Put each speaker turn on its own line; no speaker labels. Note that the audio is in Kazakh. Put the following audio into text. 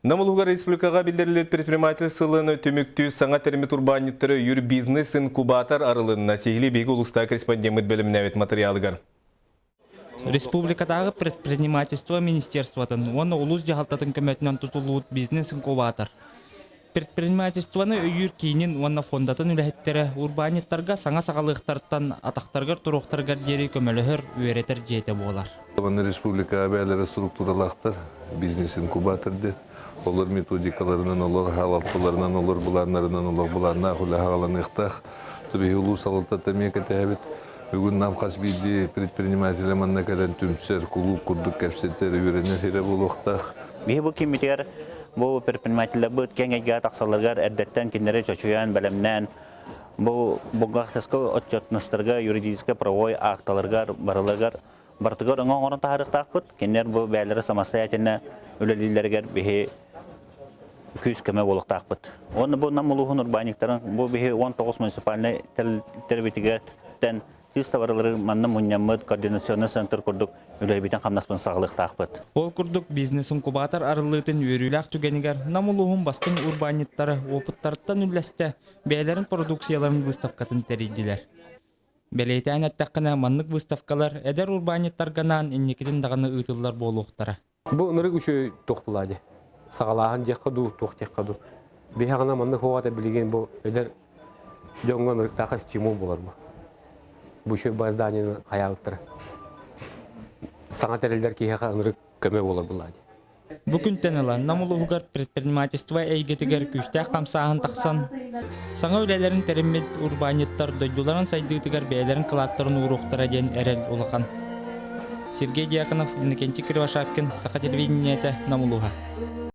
Намылуга республикага билдирилет предприниматель сылыны төмүктүү саңа термит урбаниттары юр бизнес инкубатор арылынна сехили беги улуста корреспондент бөлімнәвет материалыгар.
Республикадагы предпринимательство министерствотын, оны улус жахалтатын көмөтүнөн тутулуут бизнес инкубатор. Предпринимательствоны өйүр кейинин онна фондатын үлэхеттері урбаниттарга саңа сағалықтарттан атақтаргар туруқтаргар дери көмөлөһөр үйеретер жете болар.
Республика бәлері структуралақтар бизнес инкубаторды. Олар методикаларынан, олар халалтыларынан, олар бұланларынан, олар бұланна құлы хағаланы иқтақ. Түбі улус алылтата мекеті әбет. Бүгін намқас бейді предпринимателі манна кәлін түмсер, клуб, күрдік кәпсеттері үйренер хері бұл оқтақ.
Бейі бұл кеметер, бұл предпринимателі бұд кәңгеге тақсаларғар әрдеттен кендері чөчуян бәлімнен, бұл бұғақтасқы отчетныстарға юридическа правой ақталарғар, барыларғар, бартығар оңын орын тағырықтақ бұд, кендер бұл бәлері самастаятына өлелілергер бейі күз көмі болықтақ бұд. Оны бұл намылуғын урбаниктарын, бұл бейі 19 муниципаліне тәрбетігеттен Тиставарылары манна мұнямыд координационный центр күрдік үләйбейтен қамнаспын сағылықтақ бұд.
Ол күрдік бизнес инкубатор арылытын өріләк түгенігер намылуғын бастың урбаниттары опыттарыттан үләсті бәйлерін продукцияларын выставкатын тәрейділер. Бәлейтән әттәққіна маннық выставкалар әдер урбаниттарганан иннекетін дағаны ұйтылар болуқтары.
Бұл нұрық үші тоқтылады. Сағалағын жеққаду, тоқтеққаду. Бейхағына маннық оғата білген бұл әдер дөңгі нұрықтақы стимул болар бұл. Бұшы базданияны қаяуыттыр. Саңа тәрелдер кейхаға ұныры көмі олар бұлады.
Бүкін тәнілі намылуғығар предпринимательство әйгетігер күштәк қамсағын тақсан. Саңа өлелерін тәріммет урбаниттар дөйдуларын сайдығытығар бәйлерін қылаттарын ұруқтара ден әрел олақан. Сергей Дьяконов, Иннокентий Кривошапкин, Саха телевидениеті намылуға.